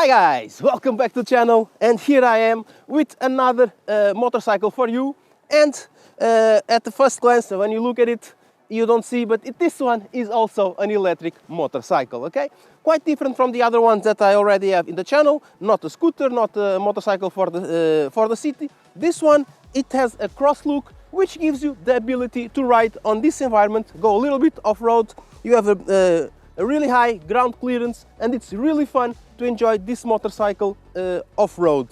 Hi guys, welcome back to the channel, and here I am with another motorcycle for you. And at the first glance, when you look at it, you don't see, but this one is also an electric motorcycle, okay? Quite different from the other ones that I already have in the channel. Not a scooter, not a motorcycle for the city. This one, it has a cross look, which gives you the ability to ride on this environment, go a little bit off-road. You have a really high ground clearance, and it's really fun to enjoy this motorcycle off-road.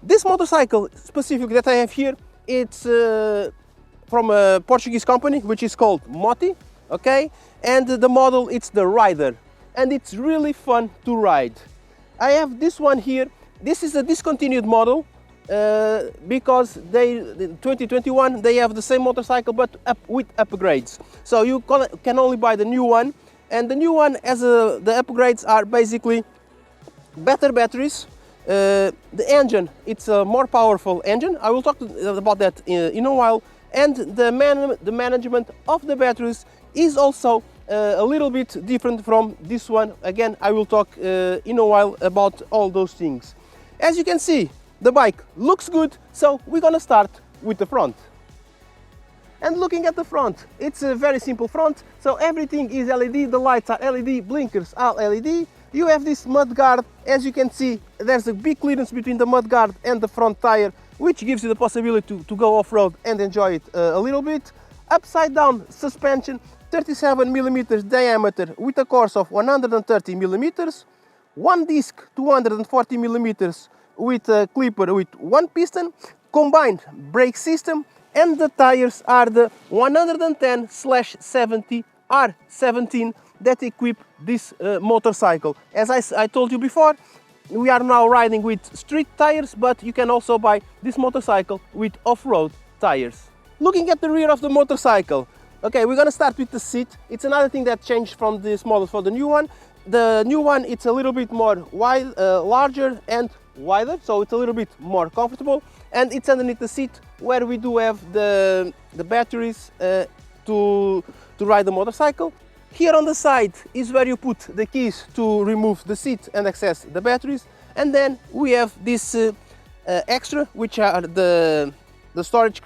This motorcycle specific that I have here, it's from a Portuguese company which is called Moti, okay? And the model, it's the Rider, and it's really fun to ride. I have this one here. This is a discontinued model because in 2021 they have the same motorcycle but with upgrades. So you can only buy the new one, and the new one as the upgrades are basically better batteries. The engine, it's a more powerful engine. I will talk about that in a while. And the management of the batteries is also a little bit different from this one. Again, I will talk in a while about all those things. As you can see, the bike looks good, so we're gonna start with the front. And looking at the front, it's a very simple front, so everything is LED, the lights are LED, blinkers are LED. You have this mud guard. As you can see, there's a big clearance between the mud guard and the front tire, which gives you the possibility to go off-road and enjoy it a little bit. Upside down suspension, 37 millimeters diameter with a course of 130 millimeters. One disc, 240 millimeters with a clipper with one piston, combined brake system, and the tires are the 110/70 R17 that equip this motorcycle. As I told you before, we are now riding with street tires, but you can also buy this motorcycle with off-road tires. Looking at the rear of the motorcycle, okay, we're gonna start with the seat. It's another thing that changed from this model for the new one. The new one, it's a little bit more wide, larger and wider, so it's a little bit more comfortable. And it's underneath the seat where we do have the batteries to ride the motorcycle. Here on the side is where you put the keys to remove the seat and access the batteries. And then we have this extra, which are the storage,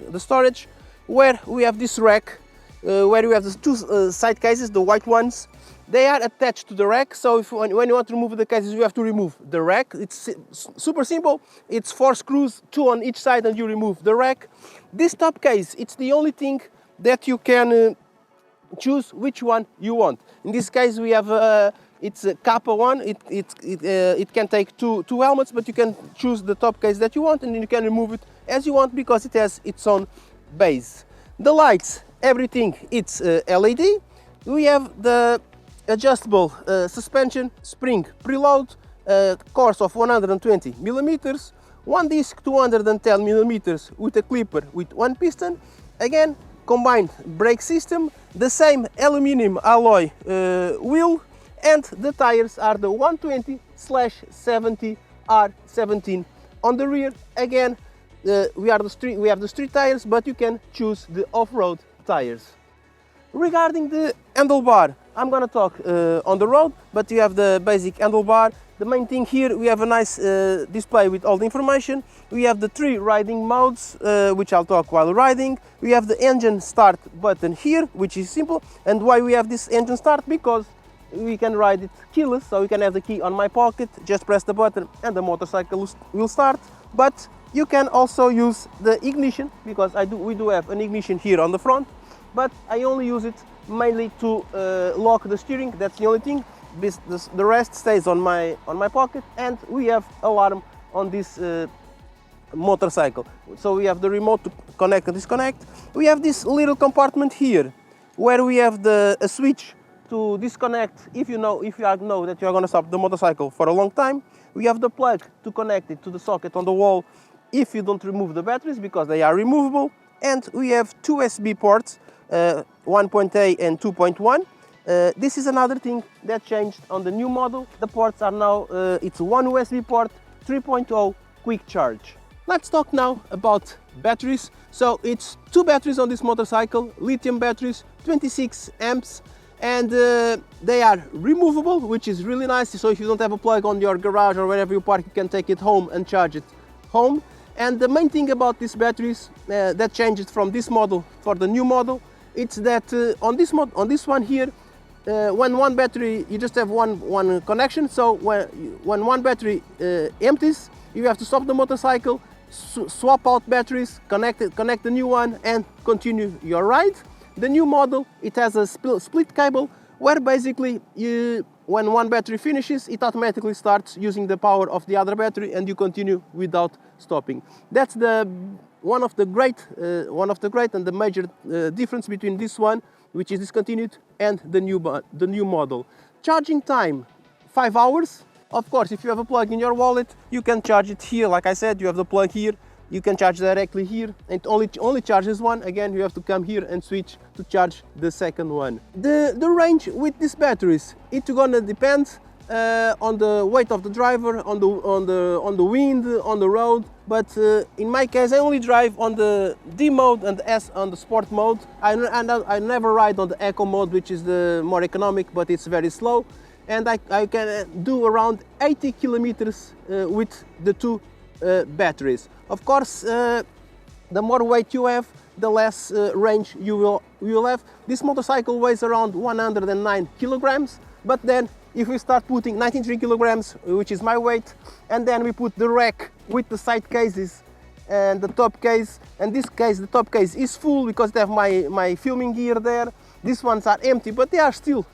where we have this rack, where we have the two side cases, the white ones. They are attached to the rack, so when you want to remove the cases, you have to remove the rack. It's super simple. It's 4 screws, 2 on each side, and you remove the rack. This top case, it's the only thing that you can choose which one you want. In this case, we have it's a Kappa one. It can take two helmets, but you can choose the top case that you want, and you can remove it as you want because it has its own base. The lights, everything, it's LED. We have the adjustable suspension spring preload, course of 120 millimeters, one disc 210 millimeters with a clipper with one piston. Again, combined brake system, the same aluminum alloy wheel, and the tires are the 120/70 R17 on the rear. Again, we have the street tires, but you can choose the off-road tires. Regarding the handlebar, I'm gonna talk on the road, but you have the basic handlebar. The main thing here, we have a nice display with all the information. We have the 3 riding modes, which I'll talk while riding. We have the engine start button here, which is simple. And why we have this engine start? Because we can ride it keyless, so you can have the key on my pocket, just press the button and the motorcycle will start. But you can also use the ignition, because we do have an ignition here on the front, but I only use it mainly to lock the steering. That's the only thing. The rest stays on my pocket, and we have alarm on this motorcycle. So we have the remote to connect and disconnect. We have this little compartment here where we have a switch to disconnect if you know that you are going to stop the motorcycle for a long time. We have the plug to connect it to the socket on the wall if you don't remove the batteries, because they are removable. And we have 2 USB ports, 1.A and 2.1. This is another thing that changed on the new model. The ports are now, it's 1 USB port, 3.0 quick charge. Let's talk now about batteries. So it's 2 batteries on this motorcycle, lithium batteries, 26 amps, and they are removable, which is really nice. So if you don't have a plug on your garage or wherever you park, you can take it home and charge it home. And the main thing about these batteries that changes from this model for the new model, it's that on this one here, when one battery, you just have one connection. So when one battery empties, you have to stop the motorcycle, swap out batteries, connect the new one, and continue your ride. The new model, it has a split cable where basically when one battery finishes, it automatically starts using the power of the other battery and you continue without stopping. That's one of the great and the major difference between this one, which is discontinued, and the new model. Charging time, 5 hours. Of course, if you have a plug in your wallet, you can charge it here. Like I said, you have the plug here. You can charge directly here, and only charges one. Again, you have to come here and switch to charge the second one. The range with these batteries, it's gonna depend on the weight of the driver, on the wind, on the road. But in my case, I only drive on the D mode and on the sport mode. I never ride on the eco mode, which is the more economic, but it's very slow. And I can do around 80 kilometers with the two batteries. Of course, the more weight you have, the less range you will have. This motorcycle weighs around 109 kilograms, but then if we start putting 93 kilograms, which is my weight, and then we put the rack with the side cases and the top case, and this case, the top case is full because they have my filming gear there. These ones are empty, but they are still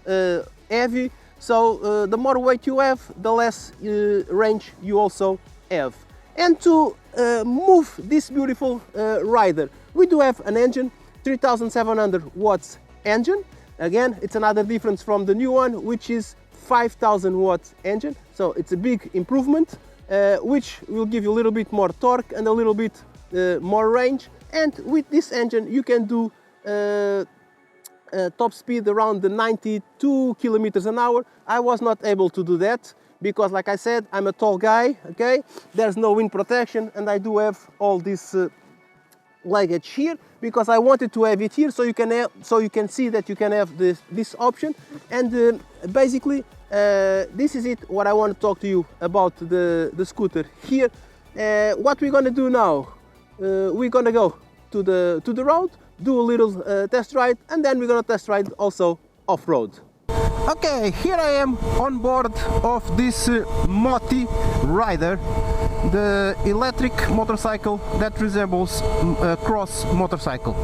heavy. So the more weight you have, the less range you also have. And to move this beautiful rider, we do have an engine, 3700 watts engine. Again, it's another difference from the new one, which is 5000 watts engine. So it's a big improvement, which will give you a little bit more torque and a little bit more range. And with this engine, you can do top speed around the 92 kilometers an hour. I was not able to do that because, like I said, I'm a tall guy, okay? There's no wind protection, and I do have all this luggage here because I wanted to have it here so you can see that you can have this option. And basically, this is it. What I want to talk to you about the scooter here. What we're gonna do now? We're gonna go to the road, do a little test ride, and then we're gonna test ride also off-road. Okay, here I am on board of this Moti Rider, the electric motorcycle that resembles a cross motorcycle.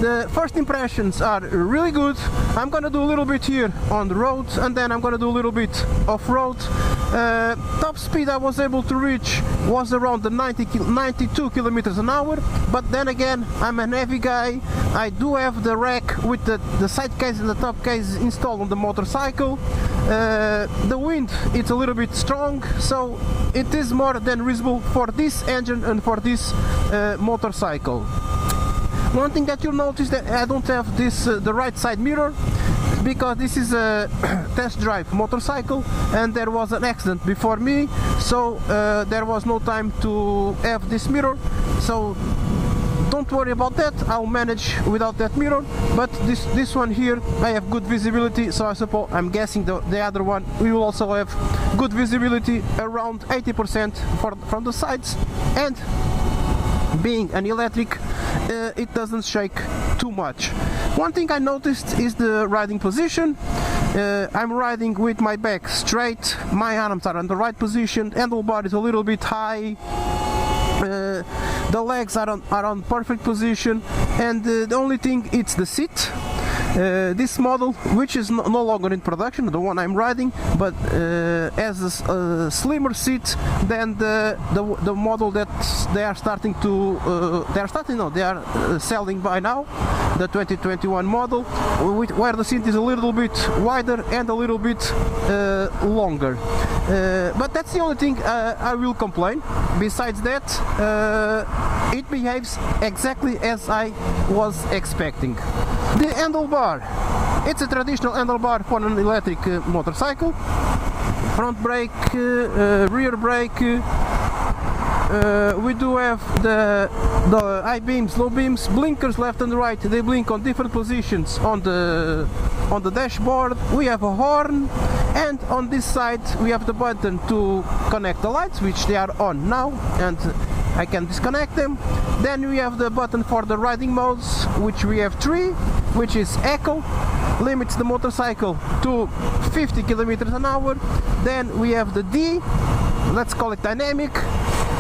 The first impressions are really good. I'm gonna do a little bit here on the road, and then I'm gonna do a little bit off-road. Top speed I was able to reach was around the 92 kilometers an hour, but then again, I'm an heavy guy. I do have the rack with the side case and the top case installed on the motorcycle. The wind, it's a little bit strong, so it is more than reasonable for this engine and for this motorcycle. One thing that you'll notice that I don't have this the right side mirror, because this is a test drive motorcycle and there was an accident before me, so there was no time to have this mirror. So don't worry about that, I'll manage without that mirror. But this one here, I have good visibility, so I suppose, I'm guessing the other one we will also have good visibility, around 80% from the sides. And being an electric, it doesn't shake too much. One thing I noticed is the riding position. I'm riding with my back straight, my arms are in the right position, handlebar is a little bit high, the legs are on perfect position, and the only thing, it's the seat. This model, which is no longer in production, the one I'm riding, but has a slimmer seat than the model that they are selling by now, the 2021 model, where the seat is a little bit wider and a little bit longer. But that's the only thing I will complain. Besides that, it behaves exactly as I was expecting. The handlebar, it's a traditional handlebar for an electric motorcycle. Front brake, rear brake, we do have the high beams, low beams, blinkers left and right. They blink on different positions on the dashboard. We have a horn, and on this side we have the button to connect the lights, which they are on now, and I can disconnect them. Then we have the button for the riding modes, which we have 3, which is Echo, limits the motorcycle to 50 kilometers an hour. Then we have the D, let's call it dynamic,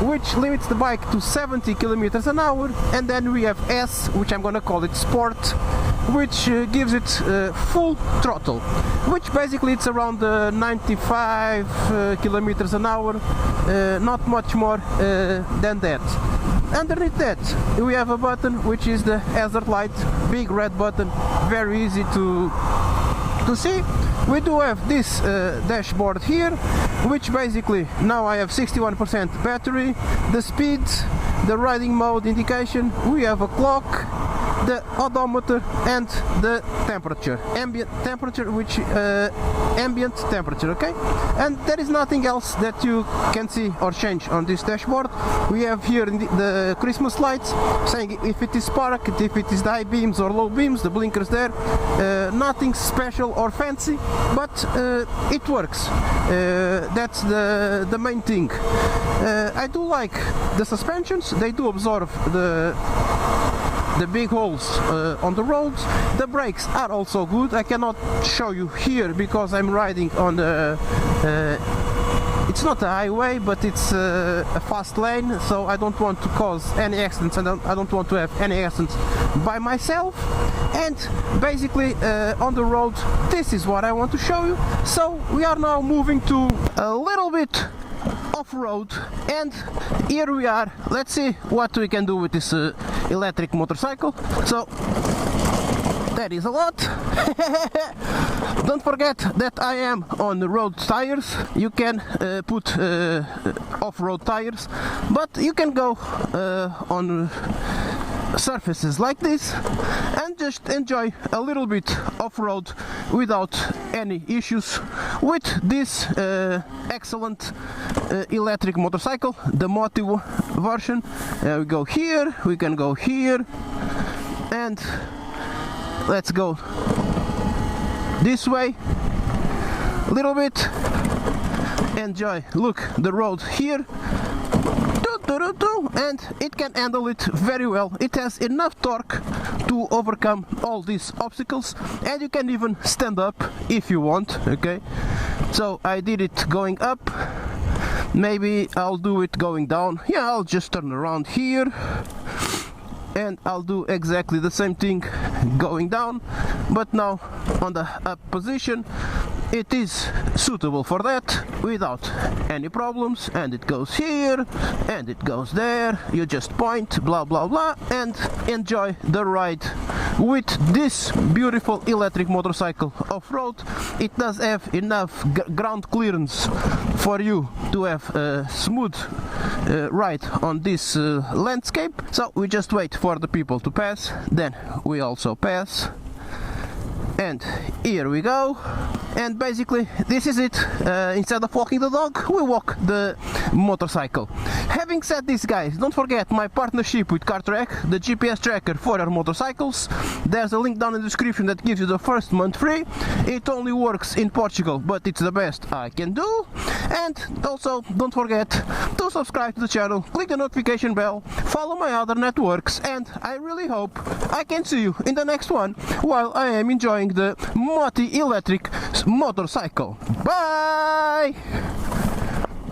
which limits the bike to 70 kilometers an hour. And then we have S, which I'm gonna call it sport, which gives it full throttle, which basically it's around 95 kilometers an hour, not much more than that. Underneath that we have a button which is the hazard light, big red button, very easy to see. We do have this dashboard here, which basically now I have 61% battery, the speed, the riding mode indication, we have a clock, the odometer, and the temperature, ambient temperature, which ambient temperature, okay? And there is nothing else that you can see or change on this dashboard. We have here the Christmas lights saying if it is spark, if it is the high beams or low beams, the blinkers there. Nothing special or fancy, but it works. That's the main thing. I do like the suspensions. They do absorb the big holes on the roads. The brakes are also good. I cannot show you here because I'm riding on it's not a highway, but it's a fast lane, so I don't want to cause any accidents, and I don't want to have any accidents by myself. And basically on the road, this is what I want to show you. So we are now moving to a little bit off-road, and here we are. Let's see what we can do with this electric motorcycle. So that is a lot. Don't forget that I am on the road tires. You can put off-road tires, but you can go on surfaces like this and just enjoy a little bit off-road without any issues with this excellent electric motorcycle, the Moto version. We go here, we can go here, and let's go this way a little bit. Enjoy, look, the road here, and it can handle it very well. It has enough torque to overcome all these obstacles, and you can even stand up if you want, okay? So I did it going up, maybe I'll do it going down. Yeah, I'll just turn around here and I'll do exactly the same thing going down, but now on the up position. It is suitable for that without any problems, and it goes here and it goes there. You just point, blah blah blah, and enjoy the ride with this beautiful electric motorcycle off-road. It does have enough ground clearance for you to have a smooth ride on this landscape. So we just wait for the people to pass, then we also pass. And here we go, and basically this is it. Instead of walking the dog, we walk the motorcycle. Having said this, guys, don't forget my partnership with CarTrack, the GPS tracker for your motorcycles. There's a link down in the description that gives you the first month free. It only works in Portugal, but it's the best I can do. And also don't forget to subscribe to the channel, click the notification bell, follow my other networks, and I really hope I can see you in the next one while I am enjoying the Moto electric motorcycle. Bye!